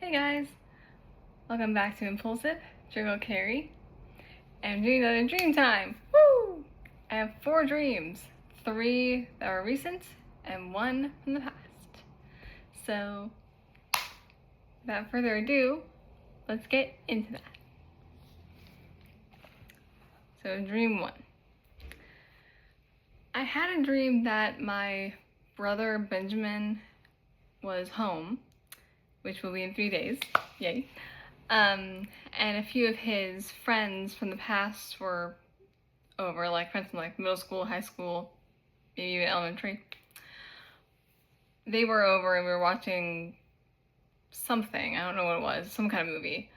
Hey guys, welcome back to Impulsive, Jiggle Carrie. I'm doing another dream time. Woo! I have 4 dreams, 3 that are recent and 1 from the past. So, without further ado, let's get into that. So, dream 1. I had a dream that my brother Benjamin was home, which will be in 3 days. Yay. And a few of his friends from the past were over, like friends from like middle school, high school, maybe even elementary. They were over and we were watching something. I don't know what it was. Some kind of movie.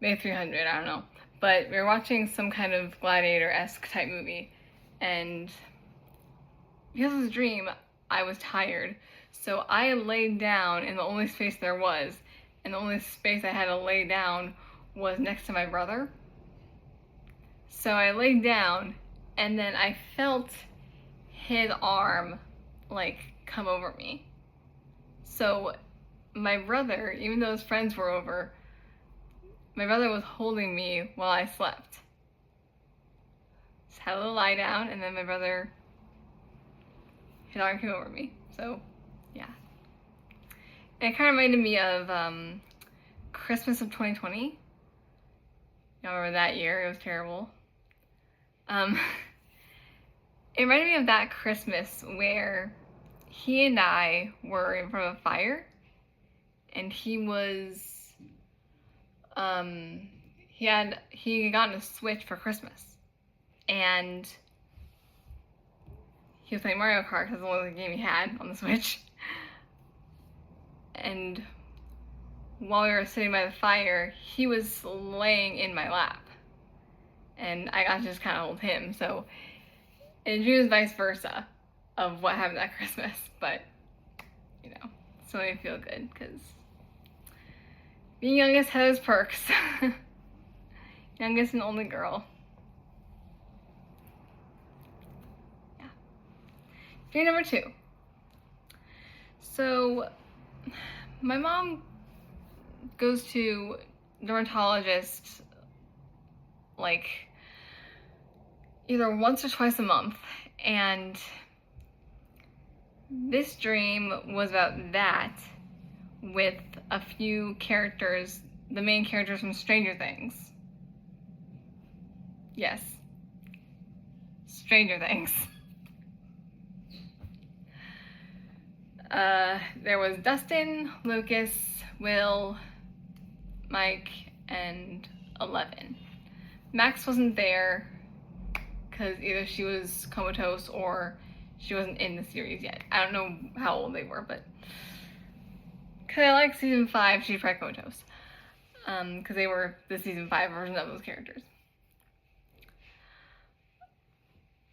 Maybe 300, I don't know. But we were watching some kind of gladiator-esque type movie. And because it was a dream, I was tired. So I laid down in the only space there was. And the only space I had to lay down was next to my brother. So I laid down, and then I felt his arm, like, come over me. So my brother, even though his friends were over, my brother was holding me while I slept. Just had a little lie down, and then my brother, his arm came over me. So, yeah. And it kind of reminded me of Christmas of 2020. Y'all remember that year? It was terrible. It reminded me of that Christmas where he and I were in front of a fire, and he was, he had gotten a Switch for Christmas, and he was playing Mario Kart because it was the only game he had on the Switch. And while we were sitting by the fire, he was laying in my lap, and I got to just kind of hold him. So it was vice versa of what happened that Christmas, but you know, still made me feel good because being youngest has perks. Youngest and only girl. Yeah. Dream number 2. So my mom goes to dermatologist like either once or twice a month, and this dream was about that with a few characters, the main characters from Stranger Things. Yes, Stranger Things. There was Dustin, Lucas, Will, Mike, and 11. Max wasn't there because either she was comatose or she wasn't in the series yet. I don't know how old they were, but because I like season 5, she's probably comatose. Because they were the season 5 version of those characters.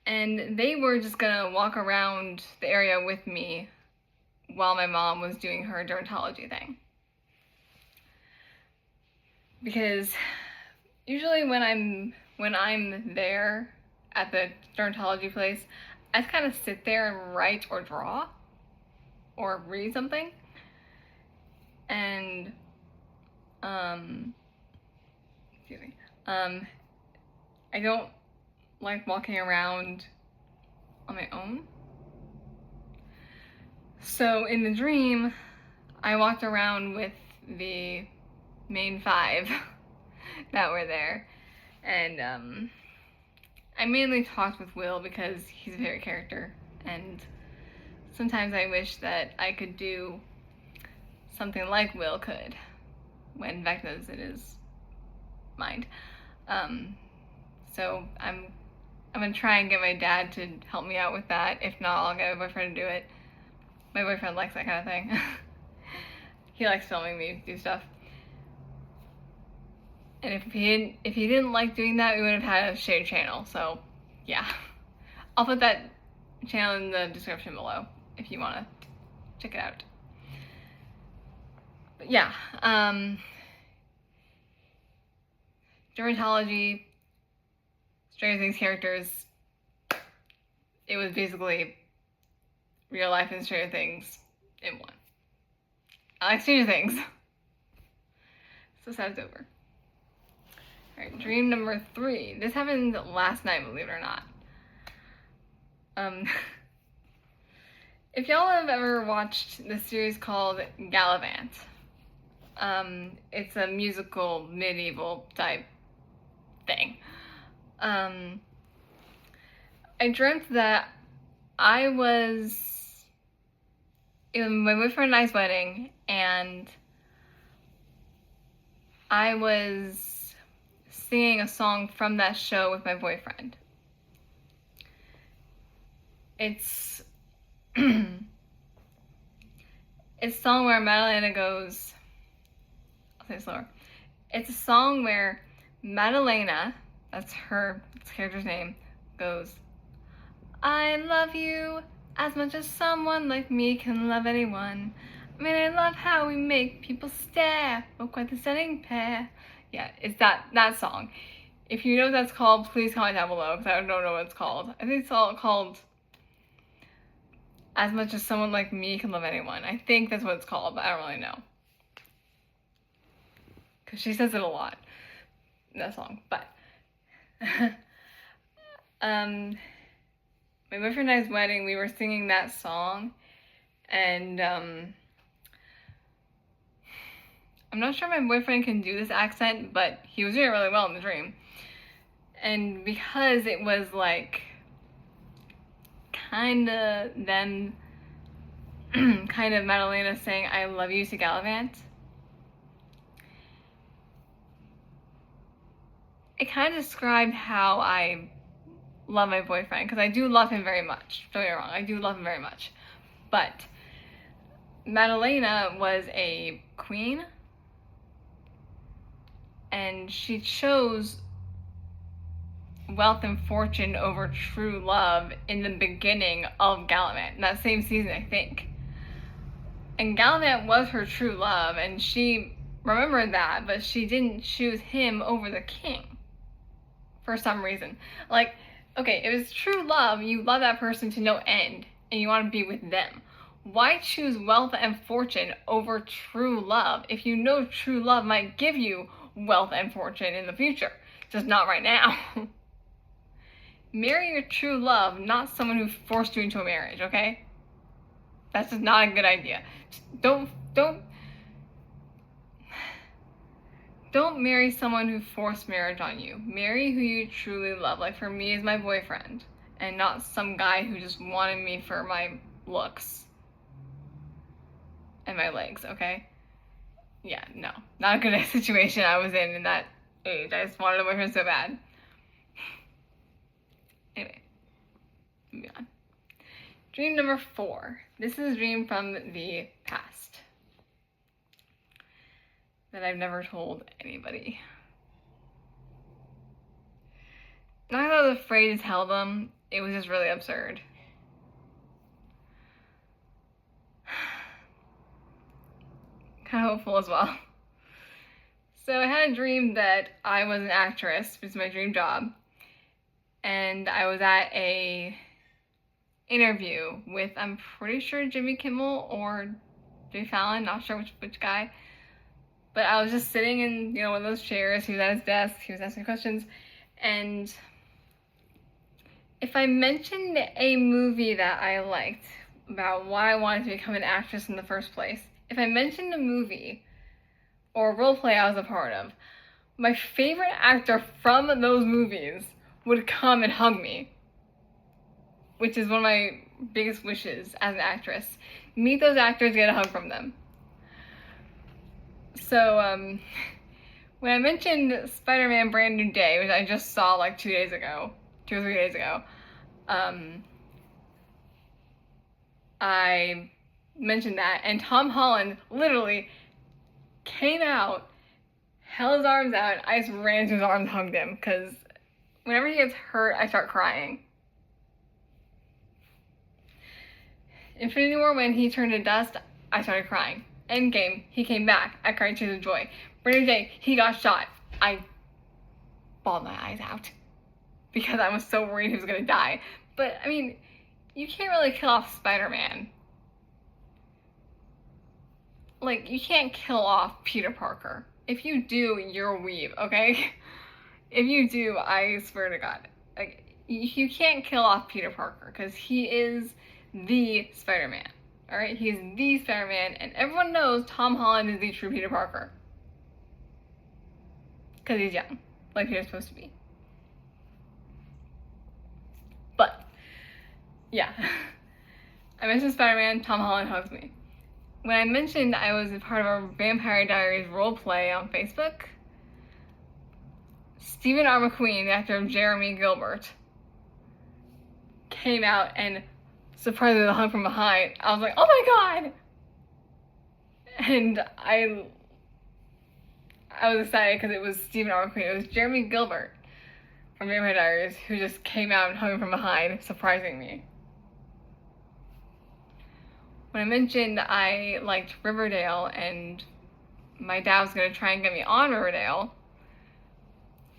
And they were just gonna walk around the area with me while my mom was doing her dermatology thing. Because usually when I'm there at the dermatology place, I just kind of sit there and write or draw or read something. And excuse me. I don't like walking around on my own. So in the dream, I walked around with the main 5 that were there, and I mainly talked with Will because he's a favorite character, and sometimes I wish that I could do something like Will could when Vec knows it is mind. So I'm gonna try and get my dad to help me out with that. If not, I'll get my boyfriend to do it. My boyfriend likes that kind of thing. He likes filming me do stuff. And if he didn't like doing that, we would have had a shared channel. So yeah, I'll put that channel in the description below if you want to check it out. But yeah, dermatology, Stranger Things characters, it was basically real life and Stranger Things in one. I like Stranger Things. So sad it's over. Alright, dream number 3. This happened last night, believe it or not. If y'all have ever watched the series called Gallivant, it's a musical medieval type thing. I dreamt that I was in my boyfriend and I's wedding, and I was singing a song from that show with my boyfriend. It's it's a song where Madalena goes, I'll say it slower. It's a song where Madalena, that's her character's name, goes, I love you as much as someone like me can love anyone. I mean, I love how we make people stare. We're quite the stunning pair. Yeah, it's that song. If you know what that's called, please comment down below, because I don't know what it's called. I think it's all called As Much as Someone Like Me Can Love Anyone. I think that's what it's called, but I don't really know. Because she says it a lot in that song. But my boyfriend and I's wedding, we were singing that song, and I'm not sure my boyfriend can do this accent, but he was doing it really well in the dream. And because it was like kinda them kind of Madalena saying I love you to Gallivant, it kind of described how I love my boyfriend, because I do love him very much. Don't get me wrong, I do love him very much. But Madalena was a queen, and she chose wealth and fortune over true love in the beginning of Gallivant, in that same season, I think. And Gallivant was her true love, and she remembered that, but she didn't choose him over the king for some reason. Like, okay, if it's true love, you love that person to no end, and you want to be with them. Why choose wealth and fortune over true love if you know true love might give you wealth and fortune in the future? Just not right now. Marry your true love, not someone who forced you into a marriage, okay? That's just not a good idea. Don't marry someone who forced marriage on you. Marry who you truly love. Like, for me, is my boyfriend, and not some guy who just wanted me for my looks and my legs, okay? Yeah, no. Not a good situation I was in that age. I just wanted a boyfriend so bad. Anyway, moving on. Dream number 4. This is a dream from the past that I've never told anybody. Not that I was afraid to tell them, it was just really absurd. Kind of hopeful as well. So I had a dream that I was an actress, which is my dream job, and I was at a interview with, I'm pretty sure, Jimmy Kimmel or Jimmy Fallon, not sure which guy. But I was just sitting in, one of those chairs. He was at his desk. He was asking questions. And if I mentioned a movie that I liked, about why I wanted to become an actress in the first place, if I mentioned a movie or a role play I was a part of, my favorite actor from those movies would come and hug me, which is one of my biggest wishes as an actress. Meet those actors, get a hug from them. So, when I mentioned Spider-Man Brand New Day, which I just saw like 2 or 3 days ago, I mentioned that, and Tom Holland literally came out, held his arms out, I just ran into his arms and hugged him, because whenever he gets hurt, I start crying. Infinity War, when he turned to dust, I started crying. Endgame, he came back, I cried tears of joy. Brand New Day, he got shot, I bawled my eyes out, because I was so worried he was gonna die. But, I mean, you can't really kill off Spider-Man. Like, you can't kill off Peter Parker. If you do, you're a weeb, okay? If you do, I swear to God. Like, you can't kill off Peter Parker, because he is the Spider-Man. Alright? He is the Spider-Man, and everyone knows Tom Holland is the true Peter Parker. Because he's young, like Peter's supposed to be. But, yeah. I mentioned Spider-Man, Tom Holland hugs me. When I mentioned I was a part of a Vampire Diaries roleplay on Facebook, Stephen R. McQueen, the actor of Jeremy Gilbert, came out and surprisingly hung from behind. I was like, oh my god! And I was excited because it was Stephen R. McQueen. It was Jeremy Gilbert from Vampire Diaries who just came out and hung from behind, surprising me. When I mentioned I liked Riverdale and my dad was going to try and get me on Riverdale,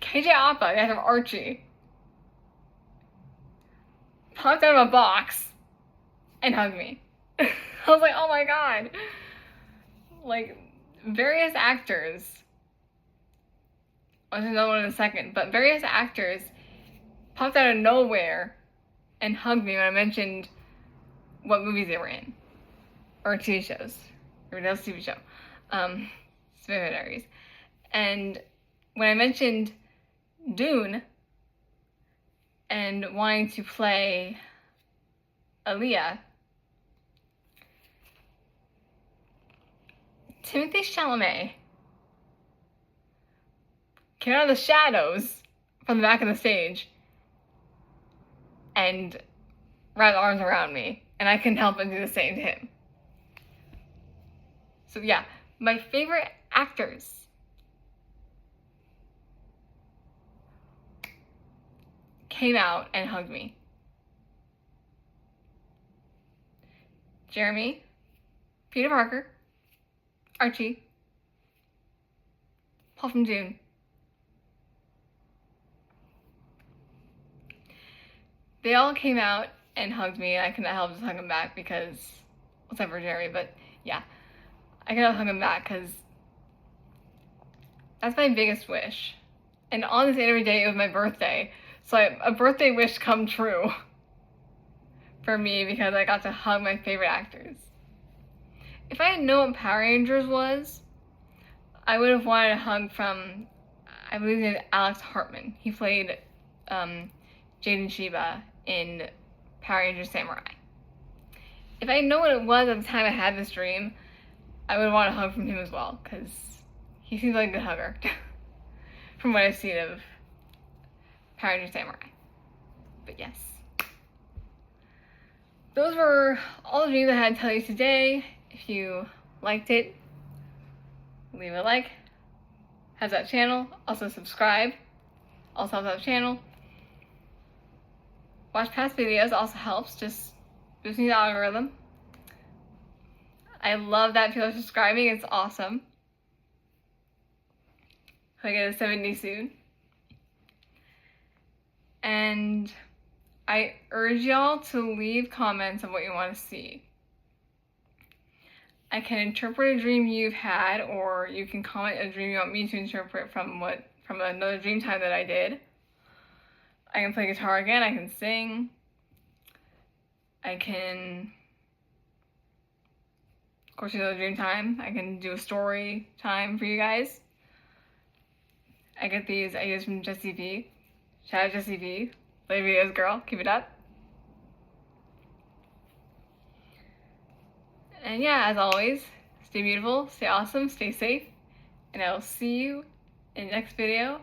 KJ Apa, the actor of Archie, popped out of a box and hugged me. I was like, oh my god. Like, various actors, I'll just another one in a second, but various actors popped out of nowhere and hugged me when I mentioned what movies they were in. Or TV shows. Riverdale's TV show. Vampire Diaries. And when I mentioned Dune and wanting to play Aaliyah, Timothée Chalamet came out of the shadows from the back of the stage and wrapped arms around me, and I couldn't help but do the same to him. So yeah, my favorite actors came out and hugged me. Jeremy, Peter Parker, Archie, Paul from Dune. They all came out and hugged me, and I couldn't help but hug them back because, except for Jeremy, but yeah, I couldn't hug him back because that's my biggest wish. And on this interview day, it was my birthday, so a birthday wish come true for me because I got to hug my favorite actors. If I had known what Power Rangers was, I would have wanted a hug from, I believe his name is Alex Hartman. He played Jaden Shiba in Power Rangers Samurai. If I had known what it was at the time I had this dream, I would want a hug from him as well, because he seems like a good hugger from what I've seen of Power Rangers Samurai. But yes. Those were all the dreams I had to tell you today. If you liked it, leave a like, helps out the channel, also subscribe, also helps out the channel. Watch past videos also helps, just boosting the algorithm. I love that people are subscribing, it's awesome. Hope I get a 70 soon. And I urge y'all to leave comments of what you want to see. I can interpret a dream you've had, or you can comment a dream you want me to interpret from another Dreamtime that I did. I can play guitar again, I can sing. I can, of course, you know the Dreamtime. I can do a story time for you guys. I get these ideas from Jessie V. Shout out Jessie V. Play videos, girl. Keep it up. And yeah, as always, stay beautiful, stay awesome, stay safe, and I will see you in the next video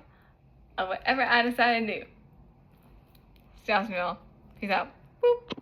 of whatever I decide to do. Stay awesome, y'all. Peace out. Boop.